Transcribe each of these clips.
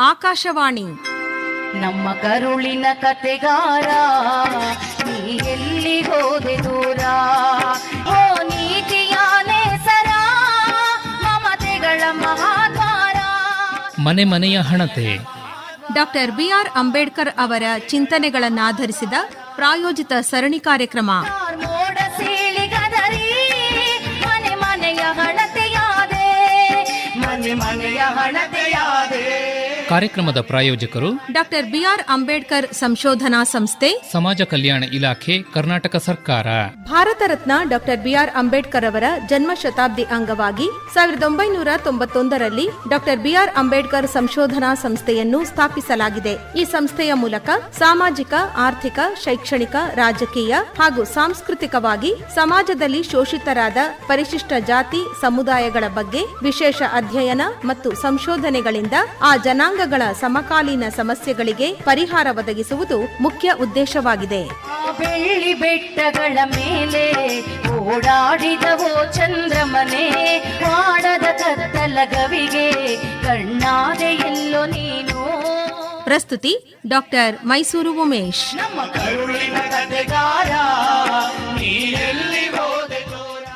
ಆಕಾಶವಾಣಿ ನಮ್ಮ ಕರುಳಿನ ಕತೆಗಾರ, ನೀ ಎಲ್ಲಿ ಹೋದೆ ದೂರ, ಓ ನೀತಿಯಾನೆ ಸರ, ಮಮತೆಗಳ ಮಹಾದ್ವಾರ. ಮನೆ ಮನೆಯ ಹಣತೆ. ಡಾಕ್ಟರ್ ಬಿಆರ್ ಅಂಬೇಡ್ಕರ್ ಅವರ ಚಿಂತನೆಗಳನ್ನಾಧರಿಸಿದ ಪ್ರಾಯೋಜಿತ ಸರಣಿ ಕಾರ್ಯಕ್ರಮ. ಮೋಡ ಸೀಳಿಗದರಿ ಮನೆ ಮನೆಯ ಹಣತೆಯಾದೆ, ಮನೆ ಮನೆಯ ಹಣತೆಯಾದೆ. ಕಾರ್ಯಕ್ರಮದ ಪ್ರಾಯೋಜಕರು ಡಾಕ್ಟರ್ ಬಿಆರ್ ಅಂಬೇಡ್ಕರ್ ಸಂಶೋಧನಾ ಸಂಸ್ಥೆ, ಸಮಾಜ ಕಲ್ಯಾಣ ಇಲಾಖೆ, ಕರ್ನಾಟಕ ಸರ್ಕಾರ. ಭಾರತ ರತ್ನ ಡಾಕ್ಟರ್ ಬಿಆರ್ ಅಂಬೇಡ್ಕರ್ ಅವರ ಜನ್ಮ ಶತಾಬ್ದಿ ಅಂಗವಾಗಿ 1991ರಲ್ಲಿ ಡಾಕ್ಟರ್ ಬಿಆರ್ ಅಂಬೇಡ್ಕರ್ ಸಂಶೋಧನಾ ಸಂಸ್ಥೆಯನ್ನು ಸ್ಥಾಪಿಸಲಾಗಿದೆ. ಈ ಸಂಸ್ಥೆಯ ಮೂಲಕ ಸಾಮಾಜಿಕ, ಆರ್ಥಿಕ, ಶೈಕ್ಷಣಿಕ, ರಾಜಕೀಯ ಹಾಗೂ ಸಾಂಸ್ಕೃತಿಕವಾಗಿ ಸಮಾಜದಲ್ಲಿ ಶೋಷಿತರಾದ ಪರಿಶಿಷ್ಟ ಜಾತಿ ಸಮುದಾಯಗಳ ಬಗ್ಗೆ ವಿಶೇಷ ಅಧ್ಯಯನ ಮತ್ತು ಸಂಶೋಧನೆಗಳಿಂದ ಆ ಜನಾಂಗಗಳ ಸಮಕಾಲೀನ ಸಮಸ್ಯೆಗಳಿಗೆ ಪರಿಹಾರ ಒದಗಿಸುವುದು ಮುಖ್ಯ ಉದ್ದೇಶವಾಗಿದೆ. ಬೆಳ್ಳಿ ಬೆಟ್ಟಗಳ ಮೇಲೆ ಓಡಾಡಿದವೋ ಚಂದ್ರಮನೆ, ಮಾಡದ ಕತ್ತಲ ಗವಿಗೆ ಕಣ್ಣಾದೆ ಎಲ್ಲೋ ನೀನು. ಪ್ರಸ್ತುತಿ ಡಾಕ್ಟರ್ ಮೈಸೂರು ಉಮೇಶ್. ನಮ್ಮ ಕರುಳಿನ ಕತೆಗಾರ, ನೀ ಎಲ್ಲಿ ಹೋದೆ ದೂರ.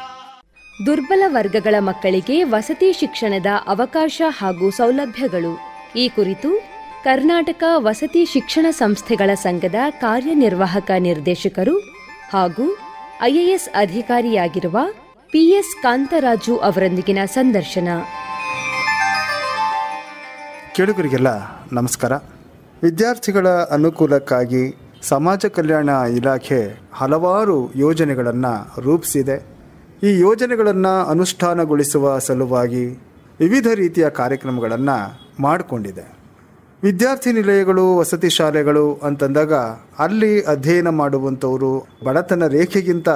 ದುರ್ಬಲ ವರ್ಗಗಳ ಮಕ್ಕಳಿಗೆ ವಸತಿ ಶಿಕ್ಷಣದ ಅವಕಾಶ ಹಾಗೂ ಸೌಲಭ್ಯಗಳು ಈ ಕುರಿತು ಕರ್ನಾಟಕ ವಸತಿ ಶಿಕ್ಷಣ ಸಂಸ್ಥೆಗಳ ಸಂಘದ ಕಾರ್ಯನಿರ್ವಾಹಕ ನಿರ್ದೇಶಕರು ಹಾಗೂ ಐಎಎಸ್ ಅಧಿಕಾರಿಯಾಗಿರುವ ಪಿಎಸ್ ಕಾಂತರಾಜು ಅವರೊಂದಿಗಿನ ಸಂದರ್ಶನ. ಕೇಳುಗರಿಗೆಲ್ಲ ನಮಸ್ಕಾರ. ವಿದ್ಯಾರ್ಥಿಗಳ ಅನುಕೂಲಕ್ಕಾಗಿ ಸಮಾಜ ಕಲ್ಯಾಣ ಇಲಾಖೆ ಹಲವಾರು ಯೋಜನೆಗಳನ್ನು ರೂಪಿಸಿದೆ. ಈ ಯೋಜನೆಗಳನ್ನು ಅನುಷ್ಠಾನಗೊಳಿಸುವ ಸಲುವಾಗಿ ವಿವಿಧ ರೀತಿಯ ಕಾರ್ಯಕ್ರಮಗಳನ್ನು ಮಾಡಿಕೊಂಡಿದೆ. ವಿದ್ಯಾರ್ಥಿ ನಿಲಯಗಳು, ವಸತಿ ಶಾಲೆಗಳು ಅಂತಂದಾಗ ಅಲ್ಲಿ ಅಧ್ಯಯನ ಮಾಡುವಂಥವರು ಬಡತನ ರೇಖೆಗಿಂತ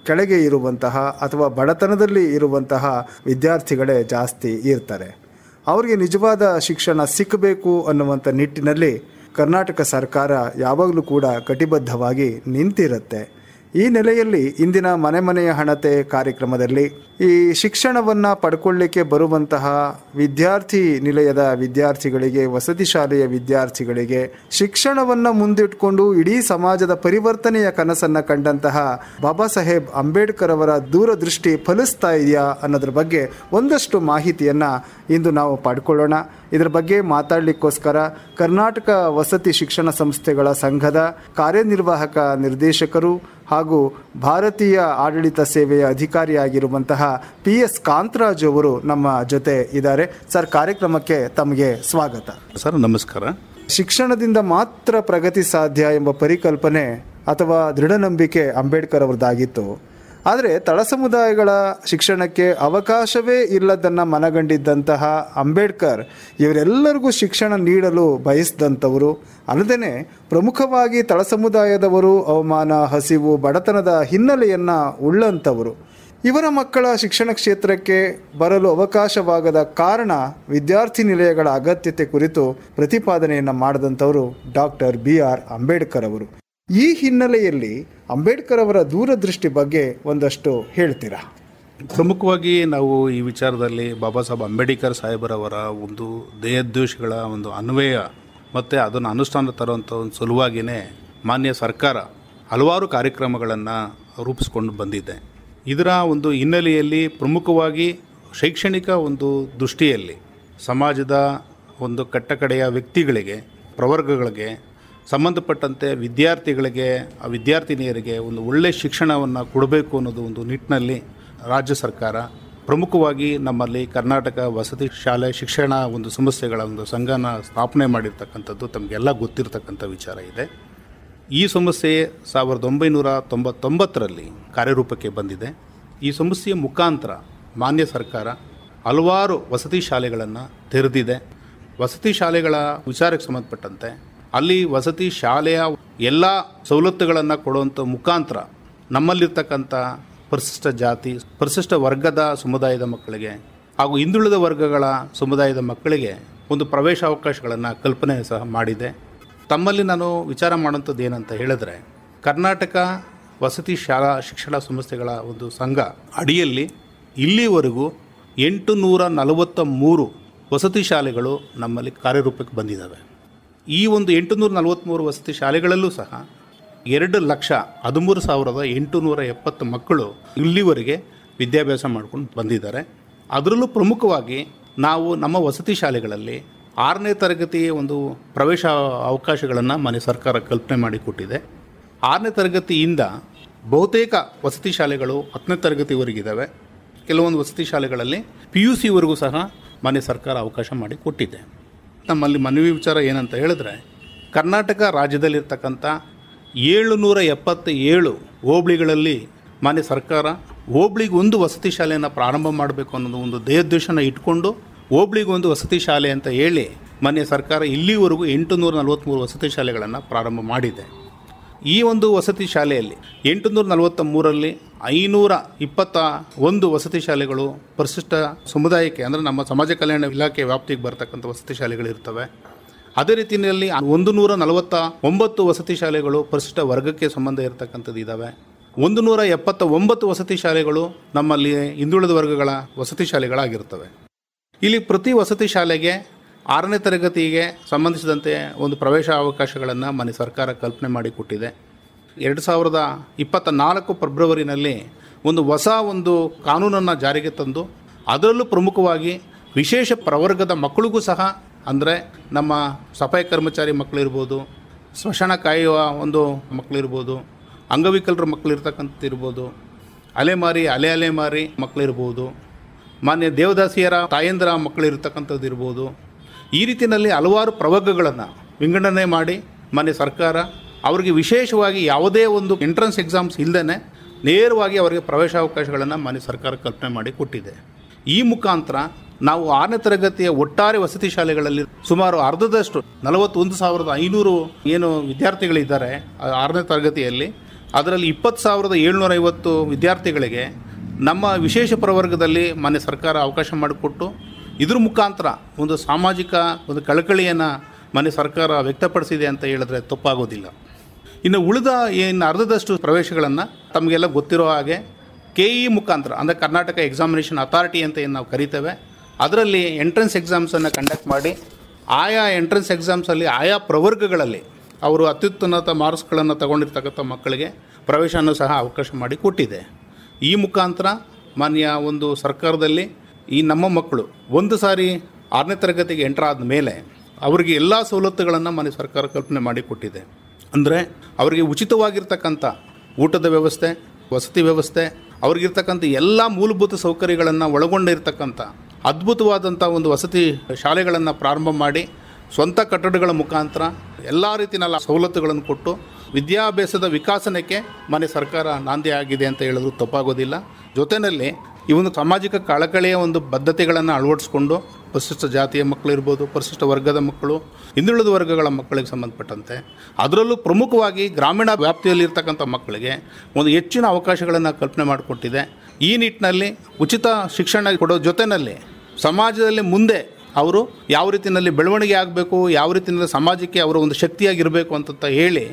ಕೆಳಗೆ ಇರುವಂತಹ ಅಥವಾ ಬಡತನದಲ್ಲಿ ಇರುವಂತಹ ವಿದ್ಯಾರ್ಥಿಗಳೇ ಜಾಸ್ತಿ ಇರ್ತಾರೆ. ಅವರಿಗೆ ನಿಜವಾದ ಶಿಕ್ಷಣ ಸಿಕ್ಕಬೇಕು ಅನ್ನುವಂಥ ನಿಟ್ಟಿನಲ್ಲಿ ಕರ್ನಾಟಕ ಸರ್ಕಾರ ಯಾವಾಗಲೂ ಕೂಡ ಕಟಿಬದ್ಧವಾಗಿ ನಿಂತಿರುತ್ತೆ. ಈ ನೆಲೆಯಲ್ಲಿ ಇಂದಿನ ಮನೆ ಮನೆಯ ಹಣತೆ ಕಾರ್ಯಕ್ರಮದಲ್ಲಿ ಈ ಶಿಕ್ಷಣವನ್ನು ಪಡ್ಕೊಳ್ಳಿಕ್ಕೆ ಬರುವಂತಹ ವಿದ್ಯಾರ್ಥಿ ನಿಲಯದ ವಿದ್ಯಾರ್ಥಿಗಳಿಗೆ, ವಸತಿ ಶಾಲೆಯ ವಿದ್ಯಾರ್ಥಿಗಳಿಗೆ ಶಿಕ್ಷಣವನ್ನು ಮುಂದಿಟ್ಕೊಂಡು ಇಡೀ ಸಮಾಜದ ಪರಿವರ್ತನೆಯ ಕನಸನ್ನು ಕಂಡಂತಹ ಬಾಬಾ ಸಾಹೇಬ್ ಅಂಬೇಡ್ಕರ್ ಅವರ ದೂರದೃಷ್ಟಿ ಫಲಿಸ್ತಾ ಇದೆಯಾ ಅನ್ನೋದ್ರ ಬಗ್ಗೆ ಒಂದಷ್ಟು ಮಾಹಿತಿಯನ್ನು ಇಂದು ನಾವು ಪಡ್ಕೊಳ್ಳೋಣ. ಇದರ ಬಗ್ಗೆ ಮಾತಾಡಲಿಕ್ಕೋಸ್ಕರ ಕರ್ನಾಟಕ ವಸತಿ ಶಿಕ್ಷಣ ಸಂಸ್ಥೆಗಳ ಸಂಘದ ಕಾರ್ಯನಿರ್ವಾಹಕ ನಿರ್ದೇಶಕರು ಹಾಗೂ ಭಾರತೀಯ ಆಡಳಿತ ಸೇವೆಯ ಅಧಿಕಾರಿಯಾಗಿರುವಂತಹ ಪಿಎಸ್ ಕಾಂತರಾಜು ಅವರು ನಮ್ಮ ಜೊತೆ ಇದ್ದಾರೆ. ಸರ್, ಕಾರ್ಯಕ್ರಮಕ್ಕೆ ತಮಗೆ ಸ್ವಾಗತ. ಸರ್ ನಮಸ್ಕಾರ. ಶಿಕ್ಷಣದಿಂದ ಮಾತ್ರ ಪ್ರಗತಿ ಸಾಧ್ಯ ಎಂಬ ಪರಿಕಲ್ಪನೆ ಅಥವಾ ದೃಢ ನಂಬಿಕೆ ಅಂಬೇಡ್ಕರ್ ಅವರದಾಗಿತ್ತು. ಆದರೆ ತಳ ಸಮುದಾಯಗಳ ಶಿಕ್ಷಣಕ್ಕೆ ಅವಕಾಶವೇ ಇಲ್ಲದನ್ನು ಮನಗಂಡಿದ್ದಂತಹ ಅಂಬೇಡ್ಕರ್ ಇವರೆಲ್ಲರಿಗೂ ಶಿಕ್ಷಣ ನೀಡಲು ಬಯಸಿದಂಥವರು. ಅಲ್ಲದೆ ಪ್ರಮುಖವಾಗಿ ತಳ ಸಮುದಾಯದವರು ಅವಮಾನ, ಹಸಿವು, ಬಡತನದ ಹಿನ್ನೆಲೆಯನ್ನು ಉಳ್ಳಂಥವರು. ಇವರ ಮಕ್ಕಳ ಶಿಕ್ಷಣ ಕ್ಷೇತ್ರಕ್ಕೆ ಬರಲು ಅವಕಾಶವಾಗದ ಕಾರಣ ವಿದ್ಯಾರ್ಥಿ ನಿಲಯಗಳ ಅಗತ್ಯತೆ ಕುರಿತು ಪ್ರತಿಪಾದನೆಯನ್ನು ಮಾಡಿದಂಥವರು ಡಾಕ್ಟರ್ ಬಿಆರ್ ಅಂಬೇಡ್ಕರ್ ಅವರು. ಈ ಹಿನ್ನೆಲೆಯಲ್ಲಿ ಅಂಬೇಡ್ಕರ್ ಅವರ ದೂರದೃಷ್ಟಿ ಬಗ್ಗೆ ಒಂದಷ್ಟು ಹೇಳ್ತೀರಾ? ಪ್ರಮುಖವಾಗಿ ನಾವು ಈ ವಿಚಾರದಲ್ಲಿ ಬಾಬಾ ಸಾಹೇಬ್ ಅಂಬೇಡ್ಕರ್ ಸಾಹೇಬರವರ ಒಂದು ಧ್ಯೇಯೋದ್ದೇಶಗಳ ಒಂದು ಅನ್ವಯ ಮತ್ತು ಅದನ್ನು ಅನುಷ್ಠಾನ ತರುವಂಥ ಒಂದು ಸಲುವಾಗಿಯೇ ಮಾನ್ಯ ಸರ್ಕಾರ ಹಲವಾರು ಕಾರ್ಯಕ್ರಮಗಳನ್ನು ರೂಪಿಸ್ಕೊಂಡು ಬಂದಿದೆ. ಇದರ ಒಂದು ಹಿನ್ನೆಲೆಯಲ್ಲಿ ಪ್ರಮುಖವಾಗಿ ಶೈಕ್ಷಣಿಕ ಒಂದು ದೃಷ್ಟಿಯಲ್ಲಿ ಸಮಾಜದ ಒಂದು ಕಟ್ಟಕಡೆಯ ವ್ಯಕ್ತಿಗಳಿಗೆ, ಪ್ರವರ್ಗಗಳಿಗೆ ಸಂಬಂಧಪಟ್ಟಂತೆ ವಿದ್ಯಾರ್ಥಿಗಳಿಗೆ, ಆ ವಿದ್ಯಾರ್ಥಿನಿಯರಿಗೆ ಒಂದು ಒಳ್ಳೆಯ ಶಿಕ್ಷಣವನ್ನು ಕೊಡಬೇಕು ಅನ್ನೋದು ಒಂದು ನಿಟ್ಟಿನಲ್ಲಿ ರಾಜ್ಯ ಸರ್ಕಾರ ಪ್ರಮುಖವಾಗಿ ನಮ್ಮಲ್ಲಿ ಕರ್ನಾಟಕ ವಸತಿ ಶಾಲೆ ಶಿಕ್ಷಣ ಒಂದು ಸಂಸ್ಥೆಗಳ ಒಂದು ಸಂಘನ ಸ್ಥಾಪನೆ ಮಾಡಿರ್ತಕ್ಕಂಥದ್ದು ತಮಗೆಲ್ಲ ಗೊತ್ತಿರತಕ್ಕಂಥ ವಿಚಾರ ಇದೆ. ಈ ಸಂಸ್ಥೆ 1999ರಲ್ಲಿ ಕಾರ್ಯರೂಪಕ್ಕೆ ಬಂದಿದೆ. ಈ ಸಂಸ್ಥೆಯ ಮುಖಾಂತರ ಮಾನ್ಯ ಸರ್ಕಾರ ಹಲವಾರು ವಸತಿ ಶಾಲೆಗಳನ್ನು ತೆರೆದಿದೆ. ವಸತಿ ಶಾಲೆಗಳ ವಿಚಾರಕ್ಕೆ ಸಂಬಂಧಪಟ್ಟಂತೆ ಅಲ್ಲಿ ವಸತಿ ಶಾಲೆಯ ಎಲ್ಲ ಸವಲತ್ತುಗಳನ್ನು ಕೊಡುವಂಥ ಮುಖಾಂತರ ನಮ್ಮಲ್ಲಿರ್ತಕ್ಕಂಥ ಪರಿಶಿಷ್ಟ ಜಾತಿ, ಪರಿಶಿಷ್ಟ ವರ್ಗದ ಸಮುದಾಯದ ಮಕ್ಕಳಿಗೆ ಹಾಗೂ ಹಿಂದುಳಿದ ವರ್ಗಗಳ ಸಮುದಾಯದ ಮಕ್ಕಳಿಗೆ ಒಂದು ಪ್ರವೇಶಾವಕಾಶಗಳನ್ನು ಕಲ್ಪನೆ ಸಹ ಮಾಡಿದೆ. ತಮ್ಮಲ್ಲಿ ನಾನು ವಿಚಾರ ಮಾಡುವಂಥದ್ದು ಏನಂತ ಹೇಳಿದ್ರೆ, ಕರ್ನಾಟಕ ವಸತಿ ಶಾಲಾ ಶಿಕ್ಷಣ ಸಂಸ್ಥೆಗಳ ಒಂದು ಸಂಘ ಅಡಿಯಲ್ಲಿ ಇಲ್ಲಿವರೆಗೂ 843 ವಸತಿ ಶಾಲೆಗಳು ನಮ್ಮಲ್ಲಿ ಕಾರ್ಯರೂಪಕ್ಕೆ ಬಂದಿದ್ದಾವೆ. ಈ ಒಂದು 843 ವಸತಿ ಶಾಲೆಗಳಲ್ಲೂ ಸಹ 2,13,870 ಮಕ್ಕಳು ಇಲ್ಲಿವರೆಗೆ ವಿದ್ಯಾಭ್ಯಾಸ ಮಾಡ್ಕೊಂಡು ಬಂದಿದ್ದಾರೆ. ಅದರಲ್ಲೂ ಪ್ರಮುಖವಾಗಿ ನಾವು ನಮ್ಮ ವಸತಿ ಶಾಲೆಗಳಲ್ಲಿ 6ನೇ ತರಗತಿ ಒಂದು ಪ್ರವೇಶ ಅವಕಾಶಗಳನ್ನು ಮಾನ್ಯ ಸರ್ಕಾರ ಕಲ್ಪನೆ ಮಾಡಿಕೊಟ್ಟಿದೆ. 6ನೇ ತರಗತಿಯಿಂದ ಬಹುತೇಕ ವಸತಿ ಶಾಲೆಗಳು 10ನೇ ತರಗತಿವರೆಗಿದ್ದಾವೆ. ಕೆಲವೊಂದು ವಸತಿ ಶಾಲೆಗಳಲ್ಲಿ PUCವರೆಗೂ ಸಹ ಮಾನ್ಯ ಸರ್ಕಾರ ಅವಕಾಶ ಮಾಡಿಕೊಟ್ಟಿದೆ. ನಮ್ಮಲ್ಲಿ ಮನವಿ ವಿಚಾರ ಏನಂತ ಹೇಳಿದ್ರೆ, ಕರ್ನಾಟಕ ರಾಜ್ಯದಲ್ಲಿರ್ತಕ್ಕಂಥ 777 ಹೋಬಳಿಗಳಲ್ಲಿ ಮಾನ್ಯ ಸರ್ಕಾರ ಹೋಬಳಿಗೆ ಒಂದು ವಸತಿ ಶಾಲೆಯನ್ನು ಪ್ರಾರಂಭ ಮಾಡಬೇಕು ಅನ್ನೋದು ಒಂದು ಧ್ಯೇಯೋದ್ದೇಶನ ಇಟ್ಕೊಂಡು ಹೋಬಳಿಗೆ ಒಂದು ವಸತಿ ಶಾಲೆ ಅಂತ ಹೇಳಿ ಮಾನ್ಯ ಸರ್ಕಾರ ಇಲ್ಲಿವರೆಗೂ 843 ವಸತಿ ಶಾಲೆಗಳನ್ನು ಪ್ರಾರಂಭ ಮಾಡಿದೆ. ಈ ಒಂದು ವಸತಿ ಶಾಲೆಯಲ್ಲಿ 843ರಲ್ಲಿ 521 ವಸತಿ ಶಾಲೆಗಳು ಪರಿಶಿಷ್ಟ ಸಮುದಾಯಕ್ಕೆ ಅಂದರೆ ನಮ್ಮ ಸಮಾಜ ಕಲ್ಯಾಣ ಇಲಾಖೆ ವ್ಯಾಪ್ತಿಗೆ ಬರ್ತಕ್ಕಂಥ ವಸತಿ ಶಾಲೆಗಳಿರ್ತವೆ. ಅದೇ ರೀತಿಯಲ್ಲಿ 149 ವಸತಿ ಶಾಲೆಗಳು ಪರಿಶಿಷ್ಟ ವರ್ಗಕ್ಕೆ ಸಂಬಂಧ ಇರತಕ್ಕಂಥದ್ದು ಇದ್ದಾವೆ. 179 ವಸತಿ ಶಾಲೆಗಳು ನಮ್ಮಲ್ಲಿ ಹಿಂದುಳಿದ ವರ್ಗಗಳ ವಸತಿ ಶಾಲೆಗಳಾಗಿರ್ತವೆ. ಇಲ್ಲಿ ಪ್ರತಿ ವಸತಿ ಶಾಲೆಗೆ 6ನೇ ತರಗತಿಗೆ ಸಂಬಂಧಿಸಿದಂತೆ ಒಂದು ಪ್ರವೇಶ ಅವಕಾಶಗಳನ್ನು ಮಾನ್ಯ ಸರ್ಕಾರ ಕಲ್ಪನೆ ಮಾಡಿಕೊಟ್ಟಿದೆ. 2024 ಫೆಬ್ರವರಿನಲ್ಲಿ ಒಂದು ಹೊಸ ಕಾನೂನನ್ನು ಜಾರಿಗೆ ತಂದು ಅದರಲ್ಲೂ ಪ್ರಮುಖವಾಗಿ ವಿಶೇಷ ಪ್ರವರ್ಗದ ಮಕ್ಕಳಿಗೂ ಸಹ, ಅಂದರೆ ನಮ್ಮ ಸಫಾಯಿ ಕರ್ಮಚಾರಿ ಮಕ್ಕಳಿರ್ಬೋದು, ಸ್ಮಶಾನ ಕಾಯುವ ಮಕ್ಕಳಿರ್ಬೋದು, ಅಂಗವಿಕಲರ ಮಕ್ಕಳಿರ್ತಕ್ಕಂಥದ್ದು ಇರ್ಬೋದು, ಅಲೆಮಾರಿ ಮಕ್ಕಳಿರ್ಬೋದು, ಮಾನ್ಯ ದೇವದಾಸಿಯರ ತಾಯಂದಿರ ಮಕ್ಕಳಿರ್ತಕ್ಕಂಥದ್ದು ಇರ್ಬೋದು. ಈ ರೀತಿಯಲ್ಲಿ ಹಲವಾರು ಪ್ರವರ್ಗಗಳನ್ನು ವಿಂಗಡಣೆ ಮಾಡಿ ಮಾನ್ಯ ಸರ್ಕಾರ ಅವರಿಗೆ ವಿಶೇಷವಾಗಿ ಯಾವುದೇ ಒಂದು ಎಂಟ್ರೆನ್ಸ್ ಎಕ್ಸಾಮ್ಸ್ ಇಲ್ಲದೇ ನೇರವಾಗಿ ಅವರಿಗೆ ಪ್ರವೇಶಾವಕಾಶಗಳನ್ನು ಮಾನ್ಯ ಸರ್ಕಾರ ಕಲ್ಪನೆ ಮಾಡಿ ಕೊಟ್ಟಿದೆ. ಈ ಮುಖಾಂತರ ನಾವು 6ನೇ ತರಗತಿಯ ಒಟ್ಟಾರೆ ವಸತಿ ಶಾಲೆಗಳಲ್ಲಿ ಸುಮಾರು ಅರ್ಧದಷ್ಟು 41,500 ಏನು ವಿದ್ಯಾರ್ಥಿಗಳಿದ್ದಾರೆ 6ನೇ ತರಗತಿಯಲ್ಲಿ, ಅದರಲ್ಲಿ 20,750 ವಿದ್ಯಾರ್ಥಿಗಳಿಗೆ ನಮ್ಮ ವಿಶೇಷ ಪ್ರವರ್ಗದಲ್ಲಿ ಮಾನ್ಯ ಸರ್ಕಾರ ಅವಕಾಶ ಮಾಡಿಕೊಟ್ಟು ಇದ್ರ ಮುಖಾಂತರ ಒಂದು ಸಾಮಾಜಿಕ ಒಂದು ಕಳಕಳಿಯನ್ನು ಮಾನ್ಯ ಸರ್ಕಾರ ವ್ಯಕ್ತಪಡಿಸಿದೆ ಅಂತ ಹೇಳಿದ್ರೆ ತಪ್ಪಾಗೋದಿಲ್ಲ. ಇನ್ನು ಉಳಿದ ಅರ್ಧದಷ್ಟು ಪ್ರವೇಶಗಳನ್ನು ತಮಗೆಲ್ಲ ಗೊತ್ತಿರೋ ಹಾಗೆ KE ಮುಖಾಂತರ, ಅಂದರೆ ಕರ್ನಾಟಕ ಎಕ್ಸಾಮಿನೇಷನ್ ಅಥಾರಿಟಿ ಅಂತ ಏನು ನಾವು ಕರಿತೇವೆ, ಅದರಲ್ಲಿ ಎಂಟ್ರೆನ್ಸ್ ಎಕ್ಸಾಮ್ಸನ್ನು ಕಂಡಕ್ಟ್ ಮಾಡಿ ಆಯಾ ಎಂಟ್ರೆನ್ಸ್ ಎಕ್ಸಾಮ್ಸಲ್ಲಿ ಆಯಾ ಪ್ರವರ್ಗಗಳಲ್ಲಿ ಅವರು ಅತ್ಯುನ್ನತ ಮಾರ್ಕ್ಸ್ಗಳನ್ನು ತಗೊಂಡಿರ್ತಕ್ಕಂಥ ಮಕ್ಕಳಿಗೆ ಪ್ರವೇಶನೂ ಸಹ ಅವಕಾಶ ಮಾಡಿ ಕೊಟ್ಟಿದೆ. ಈ ಮುಖಾಂತರ ಮಾನ್ಯ ಒಂದು ಸರ್ಕಾರದಲ್ಲಿ ಈ ನಮ್ಮ ಮಕ್ಕಳು ಒಂದು ಸಾರಿ 6ನೇ ತರಗತಿಗೆ ಎಂಟರ್ ಆದ ಮೇಲೆ ಅವರಿಗೆ ಎಲ್ಲ ಸವಲತ್ತುಗಳನ್ನು ಮಾನ್ಯ ಸರ್ಕಾರ ಕಲ್ಪನೆ ಮಾಡಿಕೊಟ್ಟಿದೆ. ಅಂದರೆ ಅವರಿಗೆ ಉಚಿತವಾಗಿರ್ತಕ್ಕಂಥ ಊಟದ ವ್ಯವಸ್ಥೆ, ವಸತಿ ವ್ಯವಸ್ಥೆ, ಅವ್ರಿಗಿರ್ತಕ್ಕಂಥ ಎಲ್ಲ ಮೂಲಭೂತ ಸೌಕರ್ಯಗಳನ್ನು ಒಳಗೊಂಡಿರ್ತಕ್ಕಂಥ ಅದ್ಭುತವಾದಂಥ ಒಂದು ವಸತಿ ಶಾಲೆಗಳನ್ನು ಪ್ರಾರಂಭ ಮಾಡಿ ಸ್ವಂತ ಕಟ್ಟಡಗಳ ಮುಖಾಂತರ ಎಲ್ಲ ರೀತಿಯ ಸವಲತ್ತುಗಳನ್ನು ಕೊಟ್ಟು ವಿದ್ಯಾಭ್ಯಾಸದ ವಿಕಾಸನಕ್ಕೆ ಮಾನ್ಯ ಸರ್ಕಾರ ನಾಂದಿ ಆಗಿದೆ ಅಂತ ಹೇಳಿದ್ರು ತಪ್ಪಾಗೋದಿಲ್ಲ. ಜೊತೆಯಲ್ಲಿ ಈ ಒಂದು ಸಾಮಾಜಿಕ ಕಳಕಳಿಯ ಒಂದು ಬದ್ಧತೆಗಳನ್ನು ಅಳವಡಿಸ್ಕೊಂಡು ಪರಿಶಿಷ್ಟ ಜಾತಿಯ ಮಕ್ಕಳಿರ್ಬೋದು, ಪರಿಶಿಷ್ಟ ವರ್ಗದ ಮಕ್ಕಳು, ಹಿಂದುಳಿದ ವರ್ಗಗಳ ಮಕ್ಕಳಿಗೆ ಸಂಬಂಧಪಟ್ಟಂತೆ ಅದರಲ್ಲೂ ಪ್ರಮುಖವಾಗಿ ಗ್ರಾಮೀಣ ವ್ಯಾಪ್ತಿಯಲ್ಲಿರ್ತಕ್ಕಂಥ ಮಕ್ಕಳಿಗೆ ಒಂದು ಹೆಚ್ಚಿನ ಅವಕಾಶಗಳನ್ನು ಕಲ್ಪನೆ ಮಾಡಿಕೊಟ್ಟಿದೆ. ಈ ನಿಟ್ಟಿನಲ್ಲಿ ಉಚಿತ ಶಿಕ್ಷಣ ಕೊಡೋ ಜೊತೆಯಲ್ಲಿ ಸಮಾಜದಲ್ಲಿ ಮುಂದೆ ಅವರು ಯಾವ ರೀತಿಯಲ್ಲಿ ಬೆಳವಣಿಗೆ ಆಗಬೇಕು, ಯಾವ ರೀತಿಯಲ್ಲಿ ಸಮಾಜಕ್ಕೆ ಅವರ ಒಂದು ಶಕ್ತಿಯಾಗಿರಬೇಕು ಅಂತ ಹೇಳಿ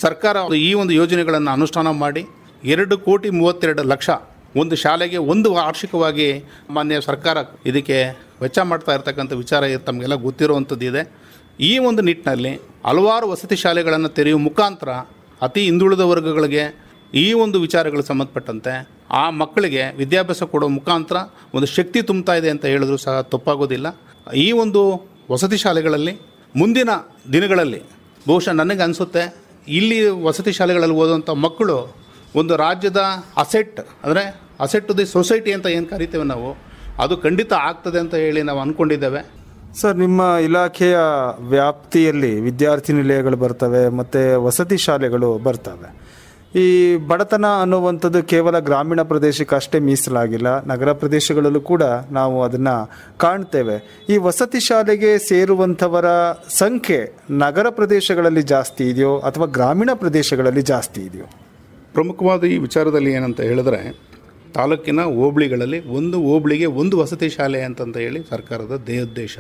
ಸರ್ಕಾರ ಈ ಒಂದು ಯೋಜನೆಗಳನ್ನು ಅನುಷ್ಠಾನ ಮಾಡಿ 2,32,00,000 ಒಂದು ಶಾಲೆಗೆ ಒಂದು ವಾರ್ಷಿಕವಾಗಿ ಮಾನ್ಯ ಸರ್ಕಾರ ಇದಕ್ಕೆ ವೆಚ್ಚ ಮಾಡ್ತಾ ಇರ್ತಕ್ಕಂಥ ವಿಚಾರ ತಮಗೆಲ್ಲ ಗೊತ್ತಿರುವಂಥದ್ದಿದೆ. ಈ ಒಂದು ನಿಟ್ಟಿನಲ್ಲಿ ಹಲವಾರು ವಸತಿ ಶಾಲೆಗಳನ್ನು ತೆರೆಯುವ ಮುಖಾಂತರ ಅತಿ ಹಿಂದುಳಿದ ವರ್ಗಗಳಿಗೆ ಈ ಒಂದು ವಿಚಾರಗಳಿಗೆ ಸಂಬಂಧಪಟ್ಟಂತೆ ಆ ಮಕ್ಕಳಿಗೆ ವಿದ್ಯಾಭ್ಯಾಸ ಕೊಡೋ ಮುಖಾಂತರ ಒಂದು ಶಕ್ತಿ ತುಂಬ್ತಾ ಇದೆ ಅಂತ ಹೇಳಿದ್ರು ಸಹ ತಪ್ಪಾಗೋದಿಲ್ಲ. ಈ ಒಂದು ವಸತಿ ಶಾಲೆಗಳಲ್ಲಿ ಮುಂದಿನ ದಿನಗಳಲ್ಲಿ ಬಹುಶಃ ನನಗೆ ಅನಿಸುತ್ತೆ ಇಲ್ಲಿ ವಸತಿ ಶಾಲೆಗಳಲ್ಲಿ ಓದುವಂಥ ಮಕ್ಕಳು ಒಂದು ರಾಜ್ಯದ ಅಸೆಟ್, ಅಂದರೆ ಅಸೆಟ್ ಟು ದಿ ಸೊಸೈಟಿ ಅಂತ ಏನು ಕರಿತೇವೆ ನಾವು, ಅದು ಖಂಡಿತ ಆಗ್ತದೆ ಅಂತ ಹೇಳಿ ನಾವು ಅಂದ್ಕೊಂಡಿದ್ದೇವೆ. ಸರ್, ನಿಮ್ಮ ಇಲಾಖೆಯ ವ್ಯಾಪ್ತಿಯಲ್ಲಿ ವಿದ್ಯಾರ್ಥಿ ನಿಲಯಗಳು ಬರ್ತವೆ ಮತ್ತು ವಸತಿ ಶಾಲೆಗಳು ಬರ್ತವೆ. ಈ ಬಡತನ ಅನ್ನುವಂಥದ್ದು ಕೇವಲ ಗ್ರಾಮೀಣ ಪ್ರದೇಶಕ್ಕೆ ಅಷ್ಟೇ ಮೀಸಲಾಗಿಲ್ಲ, ನಗರ ಪ್ರದೇಶಗಳಲ್ಲೂ ಕೂಡ ನಾವು ಅದನ್ನು ಕಾಣ್ತೇವೆ. ಈ ವಸತಿ ಶಾಲೆಗೆ ಸೇರುವಂಥವರ ಸಂಖ್ಯೆ ನಗರ ಪ್ರದೇಶಗಳಲ್ಲಿ ಜಾಸ್ತಿ ಇದೆಯೋ ಅಥವಾ ಗ್ರಾಮೀಣ ಪ್ರದೇಶಗಳಲ್ಲಿ ಜಾಸ್ತಿ ಇದೆಯೋ? ಪ್ರಮುಖವಾದ ಈ ವಿಚಾರದಲ್ಲಿ ಏನಂತ ಹೇಳಿದ್ರೆ, ತಾಲೂಕಿನ ಹೋಬಳಿಗಳಲ್ಲಿ ಒಂದು ಹೋಬಳಿಗೆ ಒಂದು ವಸತಿ ಶಾಲೆ ಅಂತಂತ ಹೇಳಿ ಸರ್ಕಾರದ ಧ್ಯೇಯೋದ್ದೇಶ.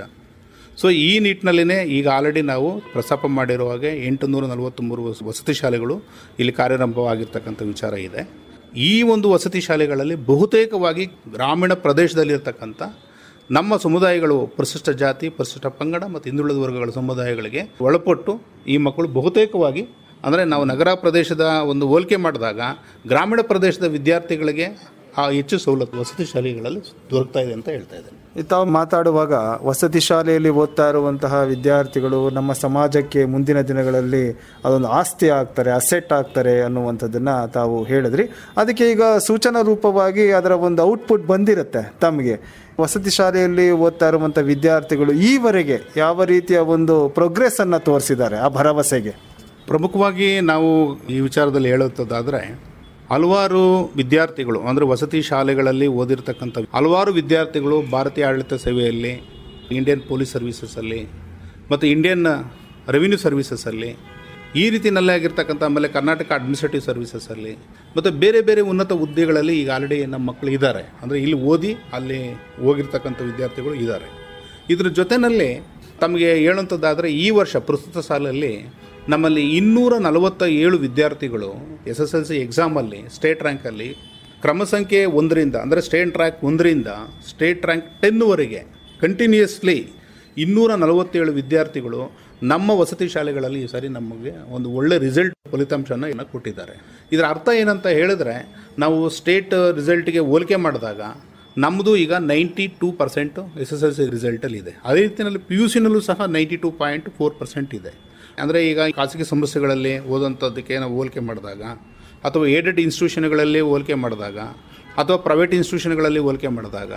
ಸೊ ಈ ನಿಟ್ಟಿನಲ್ಲಿನೇ ಈಗ ಆಲ್ರೆಡಿ ನಾವು ಪ್ರಸ್ತಾಪ ಮಾಡಿರೋ ಹಾಗೆ 843 ವಸತಿ ಶಾಲೆಗಳು ಇಲ್ಲಿ ಕಾರ್ಯಾರಂಭವಾಗಿರ್ತಕ್ಕಂಥ ವಿಚಾರ ಇದೆ. ಈ ಒಂದು ವಸತಿ ಶಾಲೆಗಳಲ್ಲಿ ಬಹುತೇಕವಾಗಿ ಗ್ರಾಮೀಣ ಪ್ರದೇಶದಲ್ಲಿರ್ತಕ್ಕಂಥ ನಮ್ಮ ಸಮುದಾಯಗಳು ಪರಿಶಿಷ್ಟ ಜಾತಿ, ಪರಿಶಿಷ್ಟ ಪಂಗಡ ಮತ್ತು ಹಿಂದುಳಿದ ವರ್ಗಗಳ ಸಮುದಾಯಗಳಿಗೆ ಒಳಪಟ್ಟು ಈ ಮಕ್ಕಳು ಬಹುತೇಕವಾಗಿ ಅಂದರೆ ನಾವು ನಗರ ಪ್ರದೇಶದ ಒಂದು ಹೋಲಿಕೆ ಮಾಡಿದಾಗ ಗ್ರಾಮೀಣ ಪ್ರದೇಶದ ವಿದ್ಯಾರ್ಥಿಗಳಿಗೆ ಹೆಚ್ಚು ಸವಲತ್ತು ವಸತಿ ಶಾಲೆಗಳಲ್ಲಿ ದೊರಕ್ತಾ ಇದೆ ಅಂತ ಹೇಳ್ತಾ ಇದ್ದೇನೆ. ತಾವು ಮಾತಾಡುವಾಗ ವಸತಿ ಶಾಲೆಯಲ್ಲಿ ಓದ್ತಾ ಇರುವಂತಹ ವಿದ್ಯಾರ್ಥಿಗಳು ನಮ್ಮ ಸಮಾಜಕ್ಕೆ ಮುಂದಿನ ದಿನಗಳಲ್ಲಿ ಅದೊಂದು ಆಸ್ತಿ ಆಗ್ತಾರೆ, ಅಸೆಟ್ ಆಗ್ತಾರೆ ಅನ್ನುವಂಥದ್ದನ್ನು ತಾವು ಹೇಳಿದ್ರಿ. ಅದಕ್ಕೆ ಈಗ ಸೂಚನಾ ರೂಪವಾಗಿ ಅದರ ಒಂದು ಔಟ್ಪುಟ್ ಬಂದಿರುತ್ತೆ. ತಮಗೆ ವಸತಿ ಶಾಲೆಯಲ್ಲಿ ಓದ್ತಾ ಇರುವಂಥ ವಿದ್ಯಾರ್ಥಿಗಳು ಈವರೆಗೆ ಯಾವ ರೀತಿಯ ಒಂದು ಪ್ರೋಗ್ರೆಸ್ಸನ್ನು ತೋರಿಸಿದ್ದಾರೆ ಆ ಭರವಸೆಗೆ? ಪ್ರಮುಖವಾಗಿ ನಾವು ಈ ವಿಚಾರದಲ್ಲಿ ಹೇಳುತ್ತದಾದರೆ ಹಲವಾರು ವಿದ್ಯಾರ್ಥಿಗಳು ಅಂದರೆ ವಸತಿ ಶಾಲೆಗಳಲ್ಲಿ ಓದಿರ್ತಕ್ಕಂಥ ಹಲವಾರು ವಿದ್ಯಾರ್ಥಿಗಳು ಭಾರತೀಯ ಆಡಳಿತ ಸೇವೆಯಲ್ಲಿ, ಇಂಡಿಯನ್ ಪೊಲೀಸ್ ಸರ್ವೀಸಸಲ್ಲಿ ಮತ್ತು ಇಂಡಿಯನ್ ರೆವಿನ್ಯೂ ಸರ್ವೀಸಸಲ್ಲಿ ಈ ರೀತಿಯಲ್ಲೇ ಆಗಿರ್ತಕ್ಕಂಥ, ಆಮೇಲೆ ಕರ್ನಾಟಕ ಅಡ್ಮಿನಿಸ್ಟ್ರೇಟಿವ್ ಸರ್ವೀಸಸಲ್ಲಿ ಮತ್ತು ಬೇರೆ ಬೇರೆ ಉನ್ನತ ಹುದ್ದೆಗಳಲ್ಲಿ ಈಗ ಆಲ್ರೆಡಿ ನಮ್ಮ ಮಕ್ಕಳು ಇದ್ದಾರೆ. ಅಂದರೆ ಇಲ್ಲಿ ಓದಿ ಅಲ್ಲಿ ಹೋಗಿರ್ತಕ್ಕಂಥ ವಿದ್ಯಾರ್ಥಿಗಳು ಇದ್ದಾರೆ. ಇದ್ರ ಜೊತೆಯಲ್ಲಿ ತಮಗೆ ಹೇಳುವಂಥದ್ದಾದರೆ ಈ ವರ್ಷ ಪ್ರಸ್ತುತ ಸಾಲಲ್ಲಿ ನಮ್ಮಲ್ಲಿ 247 ವಿದ್ಯಾರ್ಥಿಗಳು SSLC ಎಕ್ಸಾಮಲ್ಲಿ ಸ್ಟೇಟ್ ರ್ಯಾಂಕಲ್ಲಿ ಕ್ರಮ ಸಂಖ್ಯೆ 1ರಿಂದ ಅಂದರೆ ಸ್ಟೇಟ್ ರ್ಯಾಂಕ್ 1ರಿಂದ ಸ್ಟೇಟ್ ರ್ಯಾಂಕ್ 10ವರೆಗೆ ಕಂಟಿನ್ಯೂಯಸ್ಲಿ 247 ವಿದ್ಯಾರ್ಥಿಗಳು ನಮ್ಮ ವಸತಿ ಶಾಲೆಗಳಲ್ಲಿ ಈ ಸಾರಿ ನಮಗೆ ಒಂದು ಒಳ್ಳೆ ರಿಸಲ್ಟ್ ಫಲಿತಾಂಶನ ಕೊಟ್ಟಿದ್ದಾರೆ. ಇದರ ಅರ್ಥ ಏನಂತ ಹೇಳಿದ್ರೆ ನಾವು ಸ್ಟೇಟ್ ರಿಸಲ್ಟ್ಗೆ ಹೋಲಿಕೆ ಮಾಡಿದಾಗ ನಮ್ಮದು ಈಗ 92% SSLC ರಿಸಲ್ಟಲ್ಲಿ ಇದೆ. ಅದೇ ರೀತಿಯಲ್ಲಿ PUCನಲ್ಲೂ ಸಹ 92.4% ಇದೆ. ಅಂದರೆ ಈಗ ಖಾಸಗಿ ಸಂಸ್ಥೆಗಳಲ್ಲಿ ಓದುವಂಥದ್ದಕ್ಕೆ ನಾವು ಹೋಲಿಕೆ ಮಾಡಿದಾಗ ಅಥವಾ ಏಡೆಡ್ ಇನ್ಸ್ಟಿಟ್ಯೂಷನ್ಗಳಲ್ಲಿ ಹೋಲಿಕೆ ಮಾಡಿದಾಗ ಅಥವಾ ಪ್ರೈವೇಟ್ ಇನ್ಸ್ಟಿಟ್ಯೂಷನ್ಗಳಲ್ಲಿ ಹೋಲಿಕೆ ಮಾಡಿದಾಗ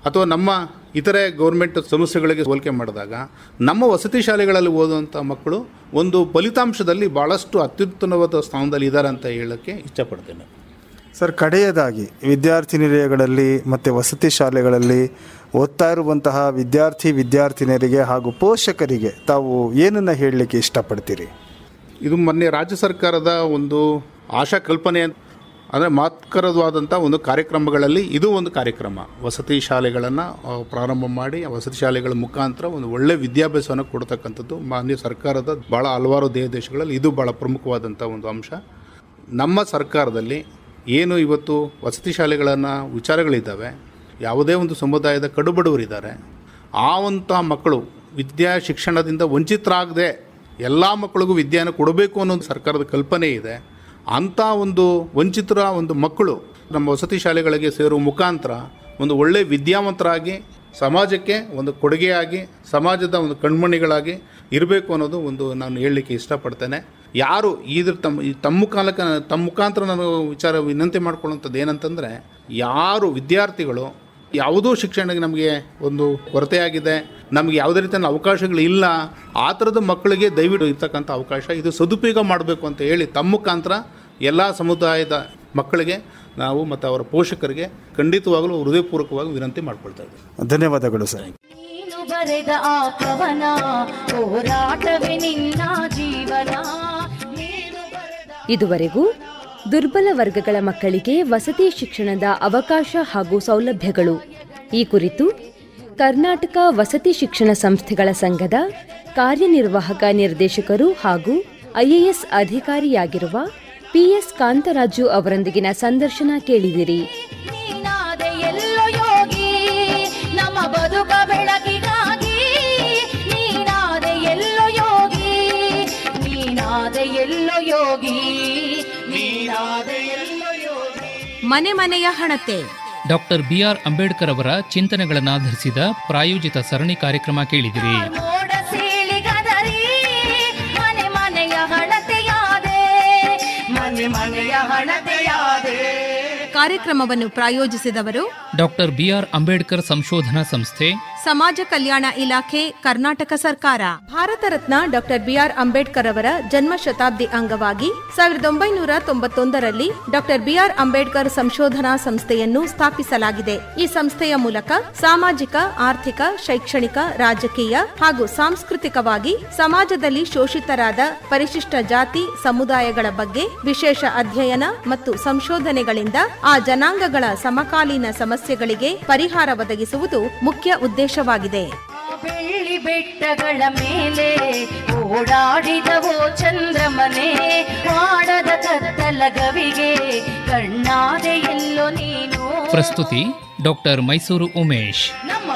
ಅಥವಾ ನಮ್ಮ ಇತರೆ ಗೌರ್ಮೆಂಟ್ ಸಂಸ್ಥೆಗಳಿಗೆ ಹೋಲಿಕೆ ಮಾಡಿದಾಗ ನಮ್ಮ ವಸತಿ ಶಾಲೆಗಳಲ್ಲಿ ಓದುವಂಥ ಮಕ್ಕಳು ಒಂದು ಫಲಿತಾಂಶದಲ್ಲಿ ಭಾಳಷ್ಟು ಅತ್ಯುತ್ತಮವಾದ ಸ್ಥಾನದಲ್ಲಿ ಇದ್ದಾರೆ ಅಂತ ಹೇಳೋಕ್ಕೆ ಇಷ್ಟಪಡ್ತೇನೆ. ಸರ್, ಕಡೆಯದಾಗಿ ವಿದ್ಯಾರ್ಥಿ ನಿಲಯಗಳಲ್ಲಿ ಮತ್ತು ವಸತಿ ಶಾಲೆಗಳಲ್ಲಿ ಓದ್ತಾ ಇರುವಂತಹ ವಿದ್ಯಾರ್ಥಿನಿಯರಿಗೆ ಹಾಗೂ ಪೋಷಕರಿಗೆ ತಾವು ಏನನ್ನು ಹೇಳಲಿಕ್ಕೆ ಇಷ್ಟಪಡ್ತೀರಿ? ಇದು ಮೊನ್ನೆ ರಾಜ್ಯ ಸರ್ಕಾರದ ಒಂದು ಆಶಾ ಕಲ್ಪನೆ ಅಂದರೆ ಮಹತ್ಕರವಾದಂಥ ಒಂದು ಕಾರ್ಯಕ್ರಮಗಳಲ್ಲಿ ಇದು ಒಂದು ಕಾರ್ಯಕ್ರಮ. ವಸತಿ ಶಾಲೆಗಳನ್ನು ಪ್ರಾರಂಭ ಮಾಡಿ ವಸತಿ ಶಾಲೆಗಳ ಮುಖಾಂತರ ಒಂದು ಒಳ್ಳೆಯ ವಿದ್ಯಾಭ್ಯಾಸವನ್ನು ಕೊಡ್ತಕ್ಕಂಥದ್ದು ಮಾನ್ಯ ಸರ್ಕಾರದ ಭಾಳ ಹಲವಾರು ದೇಶಗಳಲ್ಲಿ ಇದು ಭಾಳ ಪ್ರಮುಖವಾದಂಥ ಒಂದು ಅಂಶ. ನಮ್ಮ ಸರ್ಕಾರದಲ್ಲಿ ಏನು ಇವತ್ತು ವಸತಿ ಶಾಲೆಗಳನ್ನು ವಿಚಾರಗಳಿದ್ದಾವೆ, ಯಾವುದೇ ಒಂದು ಸಮುದಾಯದ ಕಡುಬಡವರಿದ್ದಾರೆ, ಆ ಒಂದು ಮಕ್ಕಳು ವಿದ್ಯಾ ಶಿಕ್ಷಣದಿಂದ ವಂಚಿತರಾಗದೆ ಎಲ್ಲ ಮಕ್ಕಳಿಗೂ ವಿದ್ಯೆಯನ್ನು ಕೊಡಬೇಕು ಅನ್ನೋ ಸರ್ಕಾರದ ಕಲ್ಪನೆ ಇದೆ. ಅಂಥ ಒಂದು ವಂಚಿತರ ಒಂದು ಮಕ್ಕಳು ನಮ್ಮ ವಸತಿ ಶಾಲೆಗಳಿಗೆ ಸೇರುವ ಮುಖಾಂತರ ಒಂದು ಒಳ್ಳೆಯ ವಿದ್ಯಾವಂತರಾಗಿ ಸಮಾಜಕ್ಕೆ ಒಂದು ಕೊಡುಗೆಯಾಗಿ ಸಮಾಜದ ಒಂದು ಕಣ್ಮಣಿಗಳಾಗಿ ಇರಬೇಕು ಅನ್ನೋದು ಒಂದು ನಾನು ಹೇಳಲಿಕ್ಕೆ ಇಷ್ಟಪಡ್ತೇನೆ. ಯಾರು ತಮ್ಮ ಮುಖಾಂತರ ನಾನು ವಿನಂತಿ ಮಾಡ್ಕೊಳ್ಳುವಂಥದ್ದು ಏನಂತಂದರೆ, ಯಾರು ವಿದ್ಯಾರ್ಥಿಗಳು ಯಾವುದೋ ಶಿಕ್ಷಣಕ್ಕೆ ನಮಗೆ ಒಂದು ಕೊರತೆಯಾಗಿದೆ, ನಮಗೆ ಯಾವುದೇ ರೀತಿಯ ಅವಕಾಶಗಳು ಇಲ್ಲ, ಆ ಥರದ ಮಕ್ಕಳಿಗೆ ದಯವಿಟ್ಟು ಇರ್ತಕ್ಕಂಥ ಅವಕಾಶ ಇದು ಸದುಪಯೋಗ ಮಾಡಬೇಕು ಅಂತ ಹೇಳಿ ತಮ್ಮ ಮುಖಾಂತರ ಎಲ್ಲ ಸಮುದಾಯದ ಮಕ್ಕಳಿಗೆ ನಾವು ಮತ್ತು ಅವರ ಪೋಷಕರಿಗೆ ಖಂಡಿತವಾಗಲೂ ಹೃದಯಪೂರ್ವಕವಾಗಿ ವಿನಂತಿ ಮಾಡ್ಕೊಳ್ತಾ ಇದ್ದೀವಿ. ಧನ್ಯವಾದಗಳು ಸರ್. ನೀನು ಬರೆದ ಆ ಕವನ ಹೋರಾಟವೇ ನಿನ್ನ ಜೀವನ. ಇದುವರೆಗೂ ದುರ್ಬಲ ವರ್ಗಗಳ ಮಕ್ಕಳಿಗೆ ವಸತಿ ಶಿಕ್ಷಣದ ಅವಕಾಶ ಹಾಗೂ ಸೌಲಭ್ಯಗಳು ಈ ಕುರಿತು ಕರ್ನಾಟಕ ವಸತಿ ಶಿಕ್ಷಣ ಸಂಸ್ಥೆಗಳ ಸಂಘದ ಕಾರ್ಯನಿರ್ವಾಹಕ ನಿರ್ದೇಶಕರು ಹಾಗೂ IAS ಅಧಿಕಾರಿಯಾಗಿರುವ PS ಕಾಂತರಾಜು ಅವರೊಂದಿಗಿನ ಸಂದರ್ಶನ ಕೇಳಿದಿರಿ. ನೀನಾದೆ ಎಲ್ಲೋ ಯೋಗಿ ನಮ್ಮ ಬದುಕ ಬೆಳಕಿಗಾಗಿ, ನೀನಾದೆ ಎಲ್ಲೋ ಯೋಗಿ, ನೀನಾದೆ ಎಲ್ಲೋ ಯೋಗಿ, ನೀನಾದೆ ಎಲ್ಲೋ ಯೋಗಿ. ಮನೆ ಮನೆಯ ಹಣತೆ ಡಾಕ್ಟರ್ BR ಅಂಬೇಡ್ಕರ್ ಅವರ ಚಿಂತನೆಗಳನ್ನಾಧರಿಸಿದ ಪ್ರಾಯೋಜಿತ ಸರಣಿ ಕಾರ್ಯಕ್ರಮ ಕೇಳಿದಿರಿ. ಮೋಡ ಸೀಳಿಗದರಿ ಮನೆ ಮನೆಯ ಹಣತೆಯಾದೆ, ಮನೆ ಮನೆಯ ಹಣತೆಯಾದೆ. ಕಾರ್ಯಕ್ರಮವನ್ನು ಪ್ರಾಯೋಜಿಸಿದವರು ಡಾಕ್ಟರ್ BR ಅಂಬೇಡ್ಕರ್ ಸಂಶೋಧನಾ ಸಂಸ್ಥೆ, ಸಮಾಜ ಕಲ್ಯಾಣ ಇಲಾಖೆ, ಕರ್ನಾಟಕ ಸರ್ಕಾರ. ಭಾರತ ರತ್ನ ಡಾಕ್ಟರ್ BR ಅಂಬೇಡ್ಕರ್ ಅವರ ಜನ್ಮ ಶತಾಬ್ದಿ ಅಂಗವಾಗಿ 1991ರಲ್ಲಿ ಡಾಕ್ಟರ್ BR ಅಂಬೇಡ್ಕರ್ ಸಂಶೋಧನಾ ಸಂಸ್ಥೆಯನ್ನು ಸ್ಥಾಪಿಸಲಾಗಿದೆ. ಈ ಸಂಸ್ಥೆಯ ಮೂಲಕ ಸಾಮಾಜಿಕ, ಆರ್ಥಿಕ, ಶೈಕ್ಷಣಿಕ, ರಾಜಕೀಯ ಹಾಗೂ ಸಾಂಸ್ಕೃತಿಕವಾಗಿ ಸಮಾಜದಲ್ಲಿ ಶೋಷಿತರಾದ ಪರಿಶಿಷ್ಟ ಜಾತಿ ಸಮುದಾಯಗಳ ಬಗ್ಗೆ ವಿಶೇಷ ಅಧ್ಯಯನ ಮತ್ತು ಸಂಶೋಧನೆಗಳಿಂದ ಆ ಜನಾಂಗಗಳ ಸಮಕಾಲೀನ ಸಮಸ್ಯೆಗಳಿಗೆ ಪರಿಹಾರ ಒದಗಿಸುವುದು ಮುಖ್ಯ ಉದ್ದೇಶವಾಗಿದೆ. ಬೆಳ್ಳಿ ಬೆಟ್ಟಗಳ ಮೇಲೆ ಓಡಾಡಿದವೋ ಚಂದ್ರಮನೆ, ಮಾಡದ ಕತ್ತಲ ಗವಿಗೆ ಕಣ್ಣಾದೆ ಎಲ್ಲೋ ನೀನು. ಪ್ರಸ್ತುತಿ ಡಾಕ್ಟರ್ ಮೈಸೂರು ಉಮೇಶ್. ನಮ್ಮ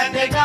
ಎದೆಗ